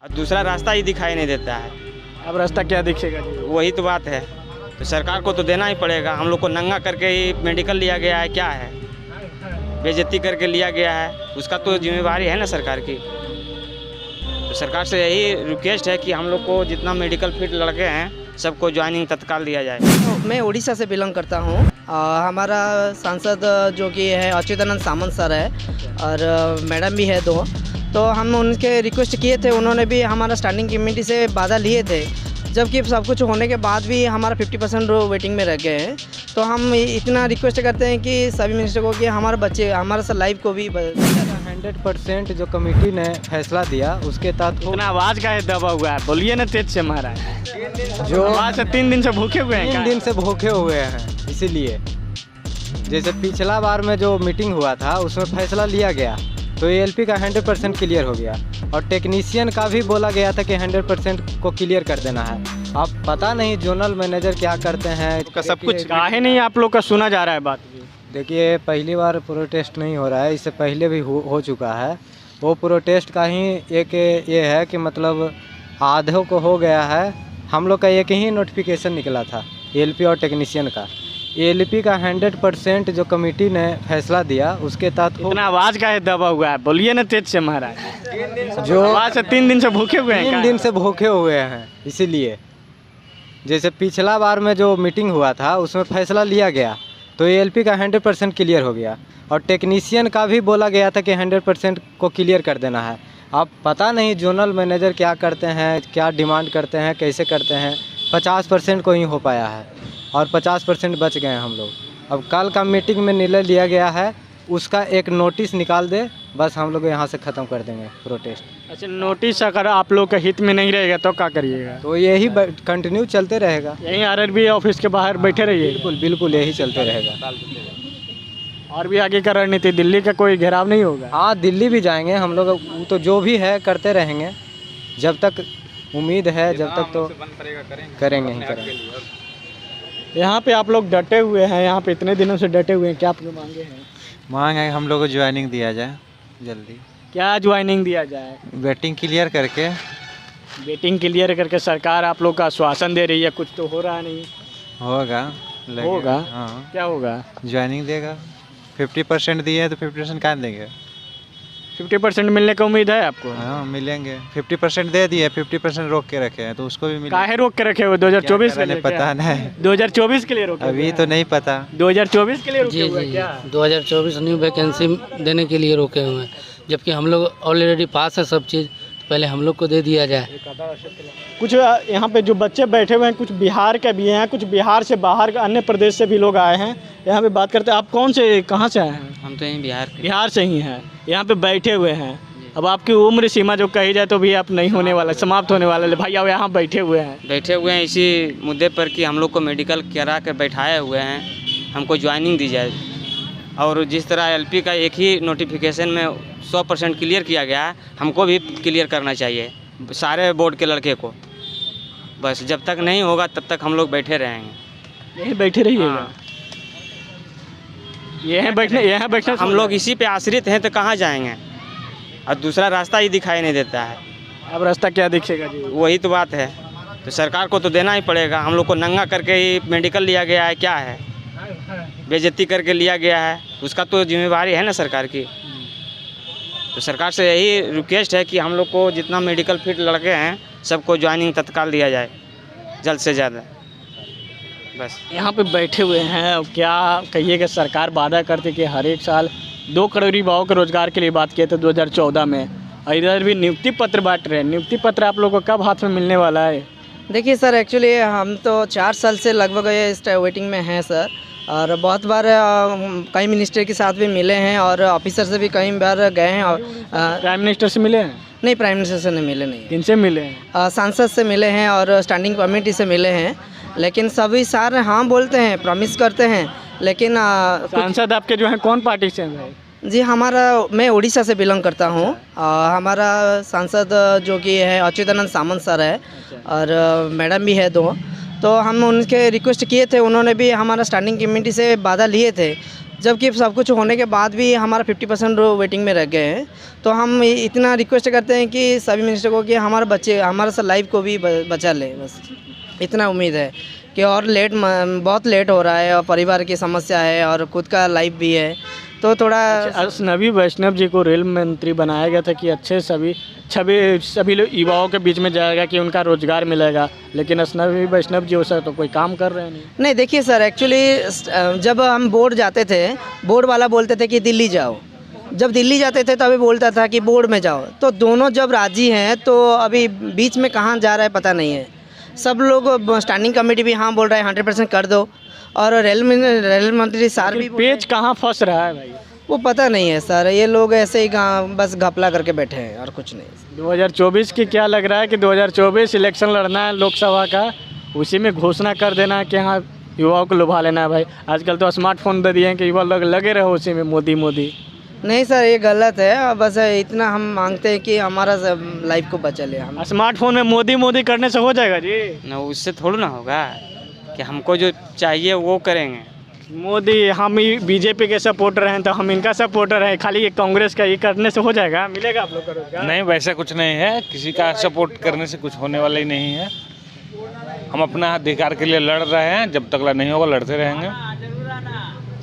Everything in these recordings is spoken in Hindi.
और दूसरा रास्ता ही दिखाई नहीं देता है। अब रास्ता क्या दिखेगा जी? वही तो बात है, तो सरकार को तो देना ही पड़ेगा। हम लोग को नंगा करके ही मेडिकल लिया गया है, क्या है, बेइज्जती करके लिया गया है, उसका तो जिम्मेवारी है ना सरकार की। तो सरकार से यही रिक्वेस्ट है कि हम लोग को जितना मेडिकल फील्ड लड़के हैं सबको ज्वाइनिंग तत्काल दिया जाए। मैं उड़ीसा से बिलोंग करता हूँ। हमारा सांसद जो कि है अच्युतानंद सामंत सर है और मैडम भी है दो, तो हम उनके रिक्वेस्ट किए थे, उन्होंने भी हमारा स्टैंडिंग कमेटी से वादा लिए थे, जबकि सब कुछ होने के बाद भी हमारा 50% वेटिंग में रह गए हैं। तो हम इतना रिक्वेस्ट करते हैं कि सभी मिनिस्टर को कि हमारे बच्चे हमारे साथ लाइफ को भी 100% जो कमेटी ने फैसला दिया उसके तहत इतना आवाज़ का दबा हुआ है, बोलिए ना तेज से महाराज। जो आवाज़ से 3 दिन से भूखे हुए हैं, 3 दिन से भूखे हुए हैं। इसीलिए जैसे पिछला बार में जो मीटिंग हुआ था उसमें फैसला लिया गया तो एएलपी का 100% क्लियर हो गया और टेक्नीशियन का भी बोला गया था कि 100% को क्लियर कर देना है। अब पता नहीं जोनल मैनेजर क्या करते हैं, सब कुछ काहे नहीं आप लोग का सुना जा रहा है बात। देखिए पहली बार प्रोटेस्ट नहीं हो रहा है, इससे पहले भी हो चुका है। वो प्रोटेस्ट का ही एक ये है कि मतलब आधों को हो गया है। हम लोग का एक ही नोटिफिकेशन निकला था एएलपी और टेक्नीशियन का। एएलपी का 100% जो कमेटी ने फैसला दिया उसके तहत इतना आवाज़ का दबा हुआ है, बोलिए ना तेज से महाराज। जो आवाज़ से 3 दिन से भूखे हुए हैं, 3 दिन से भूखे हुए हैं। इसीलिए जैसे पिछला बार में जो मीटिंग हुआ था उसमें फैसला लिया गया तो एएलपी का 100% क्लियर हो गया और टेक्नीशियन का भी बोला गया था कि 100% को क्लियर कर देना है। अब पता नहीं जोनल मैनेजर क्या करते हैं, क्या डिमांड करते हैं, कैसे करते हैं। 50% को ही हो पाया है और 50% बच गए हैं हम लोग। अब कल का मीटिंग में निर्णय लिया गया है, उसका एक नोटिस निकाल दे, बस हम लोग यहाँ से ख़त्म कर देंगे प्रोटेस्ट। अच्छा, नोटिस अगर आप लोग के हित में नहीं रहेगा तो क्या करिएगा? तो यही कंटिन्यू चलते रहेगा, यहीं आरआरबी ऑफिस के बाहर बैठे रहिए। बिल्कुल बिल्कुल यही चलते रहेगा। और भी आगे का रणनीति, दिल्ली का कोई घेराव नहीं होगा? हाँ, दिल्ली भी जाएंगे हम लोग, वो तो जो भी है करते रहेंगे जब तक उम्मीद है, जब तक तो करेंगे ही करेंगे। यहाँ पे आप लोग डटे हुए हैं, यहाँ पे इतने दिनों से डटे हुए हैं, क्या आपने मांगे हैं? मांग है हम लोग को ज्वाइनिंग दिया जाए जल्दी। क्या ज्वाइनिंग दिया जाए? वेटिंग क्लियर करके। वेटिंग क्लियर करके सरकार आप लोग का आश्वासन दे रही है, कुछ तो हो रहा नहीं। होगा होगा? हाँ, क्या होगा? ज्वाइनिंग देगा। 50% दिए हैं तो 50% कहाँ देंगे? 50% मिलने का उम्मीद है आपको? हाँ मिलेंगे। 50% दे दिए, 50% रोक के रखे हैं तो उसको भी मिले। काहे रोक के रखे हुए? 2024 के लिए? पता नहीं, 2024 के लिए रोके? अभी तो नहीं पता। 2024 के लिए रोके हुए हैं क्या? 2024 न्यू वैकेंसी देने के लिए रोके हुए हैं, जबकि हम लोग ऑलरेडी पास है सब चीज़, तो पहले हम लोग को दे दिया जाए। कुछ यहाँ पे जो बच्चे बैठे हुए हैं, कुछ बिहार के भी हैं, कुछ बिहार से बाहर का अन्य प्रदेश से भी लोग आए हैं। यहाँ पे बात करते हैं, आप कौन से, कहाँ से आए हैं? हम तो यहीं बिहार से ही हैं, यहाँ पे बैठे हुए हैं। अब आपकी उम्र सीमा जो कही जाए तो भी आप नहीं होने वाला, समाप्त होने वाला, भाई आप यहाँ बैठे हुए हैं इसी मुद्दे पर कि हम लोग को मेडिकल करा के बैठाए हुए हैं, हमको ज्वाइनिंग दी जाए। और जिस तरह एलपी का एक ही नोटिफिकेशन में 100% क्लियर किया गया है, हमको भी क्लियर करना चाहिए सारे बोर्ड के लड़के को। बस जब तक नहीं होगा तब तक हम लोग बैठे रहेंगे। यहीं बैठे रहिएगा? हाँ। यहाँ बैठने हम लोग इसी पे आश्रित हैं तो कहाँ जाएंगे, और दूसरा रास्ता ही दिखाई नहीं देता है। अब रास्ता क्या दिखेगा जी? वही तो बात है, तो सरकार को तो देना ही पड़ेगा। हम लोग को नंगा करके ही मेडिकल लिया गया है, क्या है, बेइज्जती करके लिया गया है, उसका तो जिम्मेवारी है ना सरकार की। तो सरकार से यही रिक्वेस्ट है कि हम लोग को जितना मेडिकल फील्ड लड़के हैं सबको ज्वाइनिंग तत्काल दिया जाए जल्द से ज़्यादा। बस यहाँ पे बैठे हुए हैं, क्या कहिएगा? सरकार वादा करती कि हर एक साल 2 करोड़ युवाओं के रोजगार के लिए बात किए थे 2014 में, और इधर भी नियुक्ति पत्र बांट रहे हैं। नियुक्ति पत्र आप लोगों को कब हाथ में मिलने वाला है? देखिए सर, एक्चुअली हम तो 4 साल से लगभग इस वेटिंग में हैं सर, और बहुत बार कई मिनिस्टर के साथ भी मिले हैं और ऑफिसर से भी कई बार गए हैं। और प्राइम मिनिस्टर से मिले हैं? नहीं, प्राइम मिनिस्टर से नहीं मिले। नहीं, किनसे मिले हैं? सांसद से मिले हैं और स्टैंडिंग कमेटी से मिले हैं, लेकिन सभी सारे हाँ बोलते हैं, प्रॉमिस करते हैं, लेकिन सांसद आपके जो हैं कौन पार्टी से हैं? जी मैं उड़ीसा से बिलोंग करता हूँ। हमारा सांसद जो कि है अच्युतानंद सामंत सर है और मैडम भी है दो, तो हम उनके रिक्वेस्ट किए थे, उन्होंने भी हमारा स्टैंडिंग कमेटी से वादा लिए थे, जबकि सब कुछ होने के बाद भी हमारा 50% वेटिंग में रह गए हैं। तो हम इतना रिक्वेस्ट करते हैं कि सभी मिनिस्टर को कि हमारे बच्चे हमारे साथ लाइफ को भी बचा ले, बस इतना उम्मीद है कि और बहुत लेट हो रहा है और परिवार की समस्या है और खुद का लाइफ भी है, तो थोड़ा अजनबी वैष्णव जी को रेल मंत्री बनाया गया था कि अच्छे सभी लोग युवाओं के बीच में जाएगा कि उनका रोजगार मिलेगा, लेकिन अजनबी वैष्णव जी वैसा तो कोई काम कर रहे नहीं। देखिए सर, एक्चुअली जब हम बोर्ड जाते थे, बोर्ड वाला बोलते थे कि दिल्ली जाओ, जब दिल्ली जाते थे तो अभी बोलता था कि बोर्ड में जाओ। तो दोनों जब राजी हैं तो अभी बीच में कहाँ जा रहा है पता नहीं है। सब लोग स्टैंडिंग कमेटी भी हाँ बोल रहा है 100% कर दो, और रेल मंत्री सर भी पेज कहाँ फंस रहा है भाई, वो पता नहीं है सर। ये लोग ऐसे ही बस घपला करके बैठे हैं और कुछ नहीं। 2024 की क्या लग रहा है कि 2024 इलेक्शन लड़ना है लोकसभा का, उसी में घोषणा कर देना है कि हाँ युवाओं को लुभा लेना है भाई। आजकल तो स्मार्टफोन दे दिए हैं कि युवा लोग लगे रहो उसी में मोदी। नहीं सर, ये गलत है। बस इतना हम मांगते हैं कि हमारा लाइफ को बचा ले। हम स्मार्टफोन में मोदी करने से हो जाएगा जी? ना, उससे थोड़ा ना होगा कि हमको जो चाहिए वो करेंगे। मोदी, हम ही बीजेपी के सपोर्टर हैं तो हम इनका सपोर्टर हैं, खाली ये कांग्रेस का ये करने से हो जाएगा? मिलेगा आप लोग को रोजगार? नहीं, वैसा कुछ नहीं है, किसी का सपोर्ट करने से कुछ होने वाला ही नहीं है। हम अपना अधिकार के लिए लड़ रहे हैं, जब तक नहीं होगा लड़ते रहेंगे।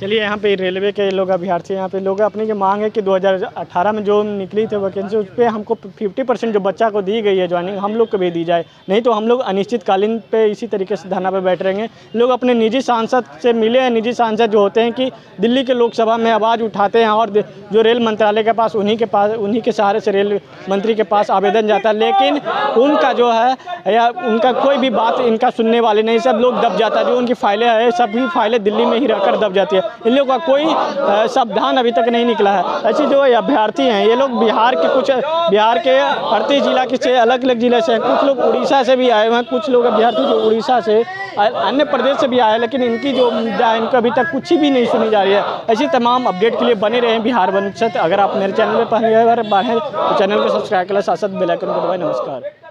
चलिए, यहाँ पे रेलवे के लोग अभ्यर्थी यहाँ पे लोग अपनी की मांग है कि 2018 में जो निकली थी वैकेंसी, उस पर हमको 50% जो बच्चा को दी गई है ज्वाइनिंग, हम लोग को भी दी जाए, नहीं तो हम लोग अनिश्चितकालीन पे इसी तरीके से धरना पे बैठ रहेंगे। लोग अपने निजी सांसद से मिले हैं, निजी सांसद जो होते हैं कि दिल्ली के लोकसभा में आवाज़ उठाते हैं और जो रेल मंत्रालय के पास उन्हीं के सहारे से रेल मंत्री के पास आवेदन जाता है, लेकिन उनका जो है या उनका कोई भी बात इनका सुनने वाले नहीं, सब लोग दब जाता है। जो उनकी फाइलें है सभी फाइलें दिल्ली में ही रहकर दब जाती है। इन लोगों का कोई सावधान अभी तक नहीं निकला है। ऐसे जो अभ्यर्थी हैं ये लोग बिहार के 38 जिला के से अलग अलग जिले से हैं, कुछ लोग उड़ीसा से भी आए हुए हैं, कुछ लोग अभ्यर्थी जो उड़ीसा से अन्य प्रदेश से भी आए हैं, लेकिन इनकी जो मुद्दा है इनको अभी तक कुछ भी नहीं सुनी जा रही है। ऐसी तमाम अपडेट के लिए बने रहें बिहार वंचित। अगर आप मेरे चैनल पर पहली बार हैं तो चैनल को सब्सक्राइब करें, साथ साथ बेल आइकन को दबाएं। नमस्कार।